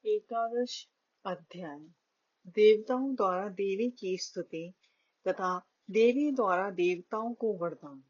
एकादश अध्याय। देवताओं द्वारा देवी की स्तुति तथा देवी द्वारा देवताओं को वरदान।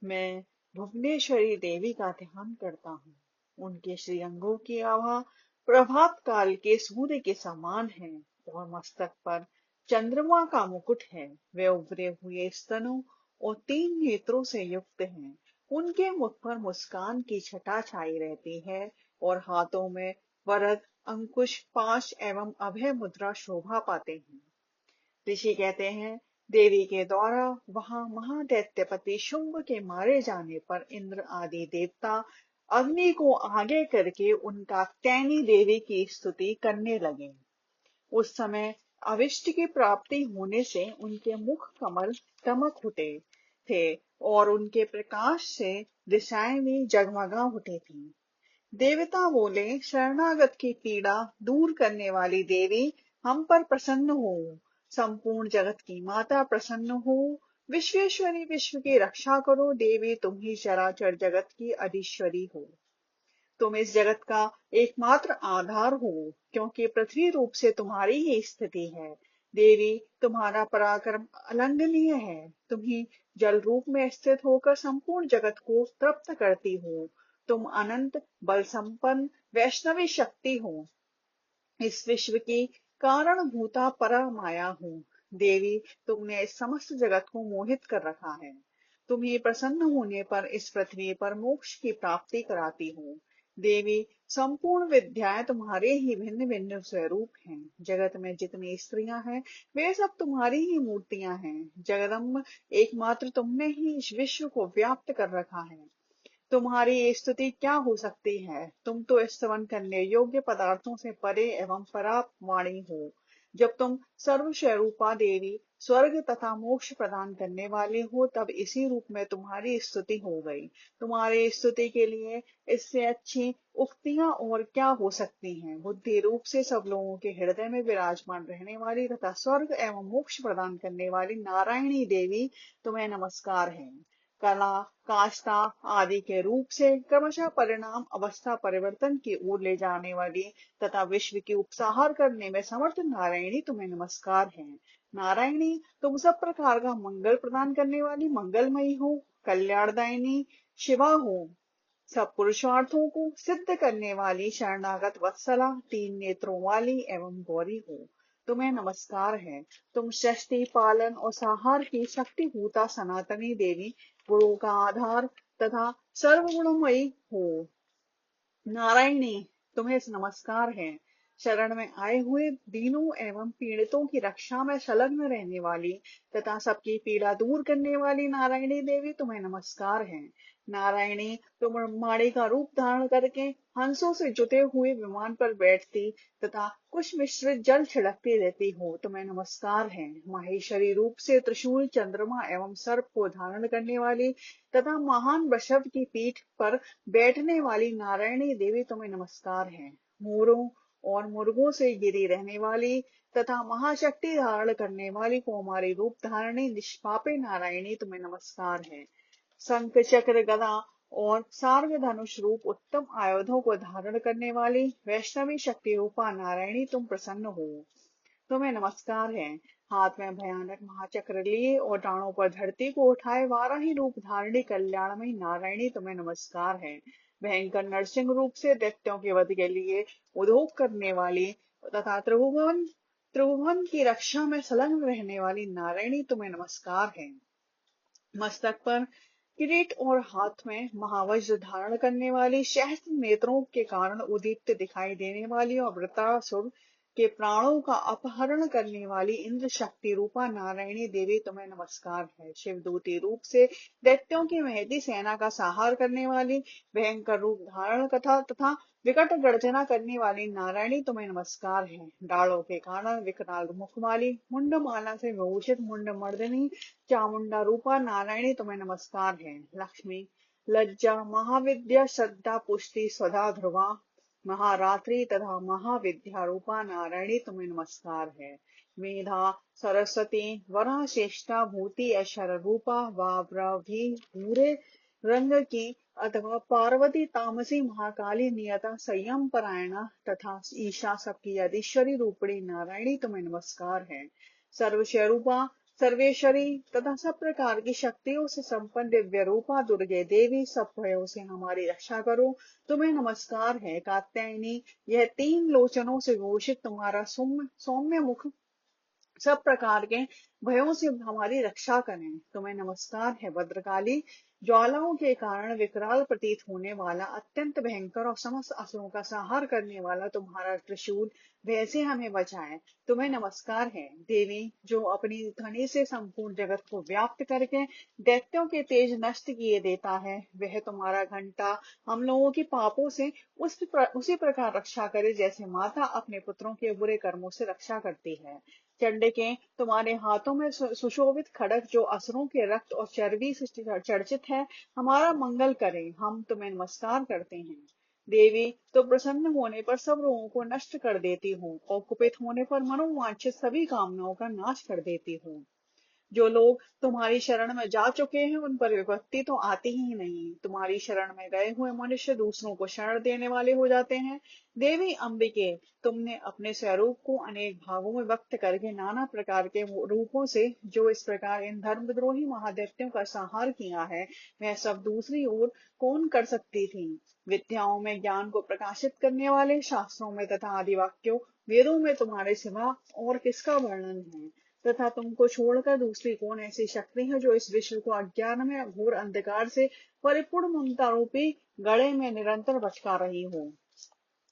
मैं भुवनेश्वरी देवी का ध्यान करता हूँ। उनके श्रीअंगों की आभा प्रभात काल के सूर्य के समान है और मस्तक पर चंद्रमा का मुकुट है। वे उभरे हुए स्तनों और 3 नेत्रों से युक्त हैं। उनके मुख पर मुस्कान की छटा छाई रहती है और हाथों में वरद, अंकुश, पाश एवं अभय मुद्रा शोभा पाते हैं। ऋषि कहते हैं, देवी के द्वारा वहां महादैत्यपति शुंभ के मारे जाने पर इंद्र आदि देवता अग्नि को आगे करके उनका तैनी देवी की स्तुति करने लगे। उस समय अविष्ट की प्राप्ति होने से उनके मुख कमल दमक उठे थे और उनके प्रकाश से दिशाएं भी जगमगा उठी थीं। देवता बोले, शरणागत की पीड़ा दूर करने वाली देवी, हम पर प्रसन्न हो। संपूर्ण जगत की माता प्रसन्न हो। विश्वेश्वरी, विश्व की रक्षा करो। देवी, तुम ही चराचर जगत की अधीश्वरी हो। तुम इस जगत का एकमात्र आधार हो, क्योंकि पृथ्वी रूप से तुम्हारी ही स्थिति है। देवी, तुम्हारा पराक्रम अलंघनीय है। तुम ही जल रूप में स्थित होकर संपूर्ण जगत को तृप्त करती हो। तुम अनंत बल संपन्न वैष्णवी शक्ति हो। इस विश्व की कारण भूता परा माया हो। देवी, तुमने इस समस्त जगत को मोहित कर रखा है। तुम ही प्रसन्न होने पर इस पृथ्वी पर मोक्ष की प्राप्ति कराती हो। देवी, संपूर्ण विद्याएं तुम्हारे ही भिन्न भिन्न स्वरूप हैं। जगत में जितनी स्त्रियां हैं, वे सब तुम्हारी ही मूर्तियां हैं। जगदम्ब, एकमात्र तुमने ही इस विश्व को व्याप्त कर रखा है। तुम्हारी ये स्तुति क्या हो सकती है? तुम तो स्तवन करने योग्य पदार्थों से परे एवं पराप वाणी हो। जब तुम सर्वस्वरूपा देवी स्वर्ग तथा मोक्ष प्रदान करने वाले हो, तब इसी रूप में तुम्हारी स्तुति हो गई। तुम्हारी स्तुति के लिए इससे अच्छी उक्तियां और क्या हो सकती हैं? बुद्धि रूप से सब लोगों के हृदय में विराजमान रहने वाली तथा स्वर्ग एवं मोक्ष प्रदान करने वाली नारायणी देवी, तुम्हें नमस्कार है। कला, काष्ठा आदि के रूप से क्रमशः परिणाम अवस्था परिवर्तन की ओर ले जाने वाली तथा विश्व की उपसंहार करने में समर्थ नारायणी, तुम्हें नमस्कार है। नारायणी, तुम सब प्रकार का मंगल प्रदान करने वाली मंगलमयी हो। कल्याणदायिनी शिवा हो। सब पुरुषार्थों को सिद्ध करने वाली शरणागत वत्सला, 3 नेत्रों वाली एवं गौरी हो। तुम्हें नमस्कार है। तुम सृष्टि, पालन और संहार की शक्तिभूता सनातनी देवी, गुणों का आधार तथा सर्वगुणमयी हो। नारायणी, तुम्हें नमस्कार है। शरण में आए हुए दीनों एवं पीड़ितों की रक्षा में संलग्न रहने वाली तथा सबकी पीड़ा दूर करने वाली नारायणी देवी, तुम्हें नमस्कार है। नारायणी, तुम ब्रह्माणी का रूप धारण करके हंसों से जुटे हुए विमान पर बैठती तथा कुछ मिश्रित जल छिड़कती रहती हो। तुम्हें नमस्कार है। माहेश्वरी रूप से त्रिशूल, चंद्रमा एवं सर्प को धारण करने वाली तथा महान वृषभ की पीठ पर बैठने वाली नारायणी देवी, तुम्हें नमस्कार है। मोरों और मुर्गों से गिरी रहने वाली तथा महाशक्ति धारण करने वाली कौमारी रूप धारणी निष्पापे नारायणी, तुम्हें नमस्कार है। शंख, चक्र, गदा और सार्ग धनुष रूप उत्तम आयुधों को धारण करने वाली वैष्णवी शक्ति रूपा नारायणी, तुम प्रसन्न हो। तुम्हें नमस्कार है। हाथ में भयानक महाचक्र लिए और डाणों पर धरती को उठाए वाराही रूप धारणी कल्याणमयी नारायणी, तुम्हें नमस्कार है। भयंकर नरसिंह रूप से दैत्यों के वध के लिए उद्योग करने वाली तथा त्रिभुवन की रक्षा में संलग्न रहने वाली नारायणी, तुम्हें नमस्कार है। मस्तक पर किरीट और हाथ में महावज्र धारण करने वाली, सहस्त्र नेत्रों के कारण उदीप्त दिखाई देने वाली और वृत्रासुर के प्राणों का अपहरण करने वाली इंद्र शक्ति रूपा नारायणी देवी, तुम्हें नमस्कार है। शिवदूती रूप से दैत्यों की महती सेना का संहार करने वाली, भयंकर रूप धारण तथा विकट गर्जना करने वाली नारायणी, तुम्हें नमस्कार है। डालों के कारण विकराल मुख वाली, मुंडमाला से विभूषित मुंड मर्दनी चामुंडा रूपा नारायणी, तुम्हें नमस्कार है। लक्ष्मी, लज्जा, महाविद्या, श्रद्धा, पुष्टि, स्वधा, ध्रुवा, महारात्रि तथा महाविद्या रूपा नारायणी, तुम्हें नमस्कार है। मेधा, सरस्वती, वरा, श्रेष्ठा, भूति, अक्षर रूपा, वाव्रभी, भूरे रंग की अथवा पार्वती तामसी महाकाली नियता संयम परायणा तथा ईशा सबकी यदीश्वरी रूपिणी नारायणी तुम्हें नमस्कार है। सर्वस्वरूपा सर्वेश्वरी तथा सब प्रकार की शक्तियों से संपन्न दिव्य रूपा दुर्गे देवी सब भयों से हमारी रक्षा करो, तुम्हें नमस्कार है। कात्यायनी यह तीन लोचनों से घोषित तुम्हारा सौम्य सौम्य मुख सब प्रकार के भयों से हमारी रक्षा करें, तुम्हें नमस्कार है। भद्रकाली ज्वालाओं के कारण विकराल प्रतीत होने वाला अत्यंत भयंकर और समस्त असुरों का संहार करने वाला तुम्हारा त्रिशूल वैसे हमें बचाए, तुम्हें नमस्कार है। देवी जो अपनी ध्वनि से संपूर्ण जगत को व्याप्त करके दैत्यों के तेज नष्ट किए देता है, वह तुम्हारा घंटा हम लोगों के पापों से उसी प्रकार रक्षा करे जैसे माता अपने पुत्रों के बुरे कर्मों से रक्षा करती है। चंडिके तुम्हारे हाथों में सुशोभित खड्ग जो असुरों के रक्त और चर्बी से चर्चित है, हमारा मंगल करे, हम तुम्हें नमस्कार करते हैं। देवी तो प्रसन्न होने पर सब रोगों को नष्ट कर देती हो और कुपित होने पर मनोवांछित सभी कामनाओं का नाश कर देती हो। जो लोग तुम्हारी शरण में जा चुके हैं उन पर विपत्ति तो आती ही नहीं, तुम्हारी शरण में गए हुए मनुष्य दूसरों को शरण देने वाले हो जाते हैं। देवी अंबिके तुमने अपने स्वरूप को अनेक भागों में व्यक्त करके नाना प्रकार के रूपों से जो इस प्रकार इन धर्मद्रोही महादैत्यों का संहार किया है, वह सब दूसरी ओर कौन कर सकती थी। विद्याओं में ज्ञान को प्रकाशित करने वाले शास्त्रों में तथा आदि वाक्यों वेदों में तुम्हारे सिवा और किसका वर्णन है, तथा तुमको छोड़कर दूसरी कौन ऐसी शक्ति है जो इस विश्व को अज्ञान में घोर अंधकार से परिपूर्ण ममता रूपी गड़े में निरंतर भटका रही हो।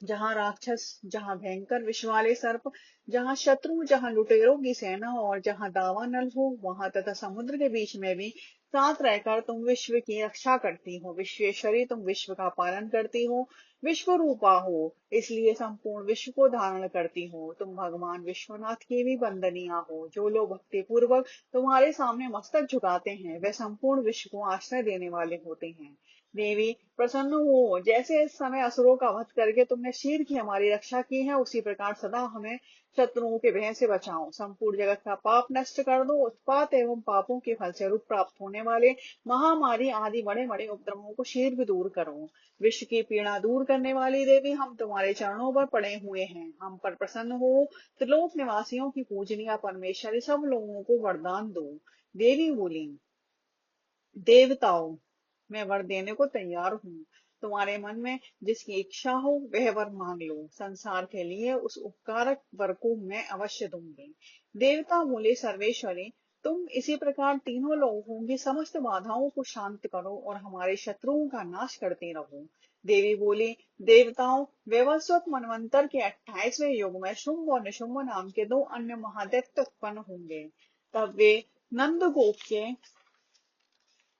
जहाँ राक्षस, जहाँ भयंकर विष वाले सर्प, जहाँ शत्रु, जहाँ लुटेरों की सेना और जहाँ दावानल हो, वहां तथा समुद्र के बीच में भी साथ रहकर तुम विश्व की रक्षा करती हो। विश्वेश्वरी तुम विश्व का पालन करती हो, विश्व रूपा हो, इसलिए संपूर्ण विश्व को धारण करती हो। तुम भगवान विश्वनाथ की भी वंदनीय हो। जो लोग भक्ति पूर्वक तुम्हारे सामने मस्तक झुकाते हैं, वे संपूर्ण विश्व को आश्रय देने वाले होते हैं। देवी प्रसन्न हो, जैसे इस समय असुरों का वध करके तुमने शीघ्र की हमारी रक्षा की है, उसी प्रकार सदा हमें शत्रुओं के भय से बचाओ। संपूर्ण जगत का पाप नष्ट कर दो। उत्पात एवं पापों के फलस्वरूप प्राप्त होने वाले महामारी आदि बड़े बड़े उपद्रवों को शीघ्र दूर करो। विश्व की पीड़ा दूर करने वाली देवी, हम तुम्हारे चरणों पर पड़े हुए हैं, हम पर प्रसन्न हो। त्रिलोक निवासियों की पूजनीय परमेश्वरी सब लोगों को वरदान दो। देवी बोली, देवताओं मैं वर देने को तैयार हूँ, तुम्हारे मन में जिसकी इच्छा हो वह वर मांग लो, संसार के लिए उस उपकारक वर को मैं अवश्य दूंगी। देवता बोले, सर्वेश्वरी तुम इसी प्रकार तीनों लोगों की समस्त बाधाओं को शांत करो और हमारे शत्रुओं का नाश करते रहो। देवी बोली, देवताओं वैवस्वत मनवंतर के 28वें युग में शुंभ और निशुंभ नाम के दो अन्य महादैत्य उत्पन्न होंगे। तब वे नंद गोप के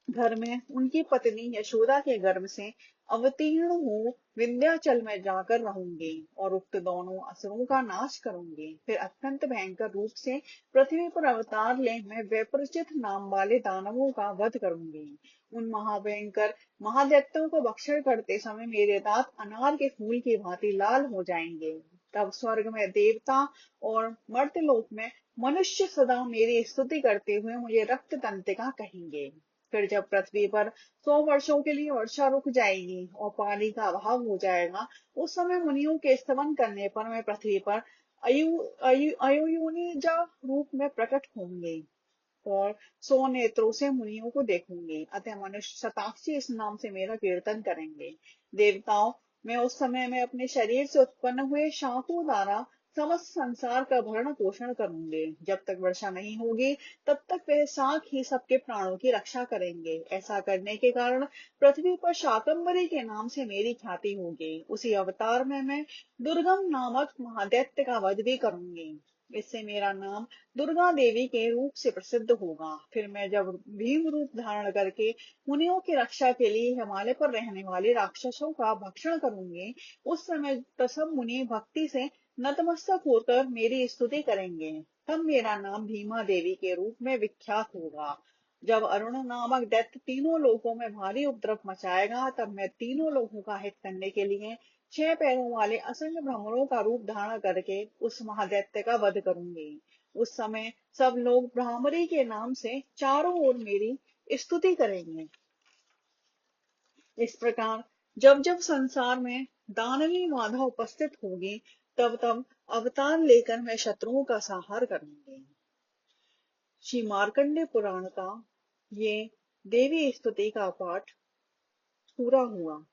घर में उनकी पत्नी यशोदा के गर्भ से अवतीर्ण हो विंध्याचल में जाकर रहूंगी और उक्त दोनों असुरों का नाश करूंगी। फिर अत्यंत भयंकर रूप से पृथ्वी पर अवतार ले मैं वैपरिचित नाम वाले दानवों का वध करूंगी। उन महाभयंकर महादैत्यों को भक्षण करते समय मेरे दांत अनार के फूल की भांति लाल हो जाएंगे। तब स्वर्ग में देवता और मर्त्यलोक में मनुष्य सदा मेरी स्तुति करते हुए मुझे रक्त तंत्रिका कहेंगे। फिर जब पृथ्वी पर 100 वर्षों के लिए वर्षा रुक जाएगी और पानी का अभाव हो जाएगा, उस समय मुनियों के स्तवन करने पर मैं पृथ्वी पर अयुयुनिजा रूप में प्रकट होंगे और 100 नेत्रों से मुनियों को देखूंगी। अतः मनुष्य शताक्षी इस नाम से मेरा कीर्तन करेंगे। देवताओं मैं उस समय में अपने शरीर से उत्पन्न हुए शाखों द्वारा समस्त संसार का भरण पोषण करूंगे। जब तक वर्षा नहीं होगी तब तक वह शाख ही सबके प्राणों की रक्षा करेंगे। ऐसा करने के कारण पृथ्वी पर शाकंभरी के नाम से मेरी ख्याति होगी। उसी अवतार में मैं दुर्गम नामक महादैत्य का वध भी करूंगी। इससे मेरा नाम दुर्गा देवी के रूप से प्रसिद्ध होगा। फिर मैं जब भीम रूप धारण करके मुनियों की रक्षा के लिए हिमालय पर रहने वाले राक्षसों का भक्षण करूंगी, उस समय तो सब मुनि भक्ति से नतमस्तक होकर मेरी स्तुति करेंगे। तब मेरा नाम भीमा देवी के रूप में विख्यात होगा। जब अरुण नामक दैत्य तीनों लोकों में भारी उपद्रव मचाएगा, तब मैं तीनों लोगों का हित करने के लिए 6 पैरों वाले असंख्य भ्रमरों का रूप धारण करके उस महादैत्य का वध करूंगी। उस समय सब लोग भ्रामरी के नाम से चारों ओर मेरी स्तुति करेंगे। इस प्रकार जब जब संसार में दानवी बाधा उपस्थित होगी, तब तब अवतार लेकर मैं शत्रुओं का संहार करूंगी। श्री मार्कंडेय पुराण का ये देवी स्तुति का पाठ पूरा हुआ।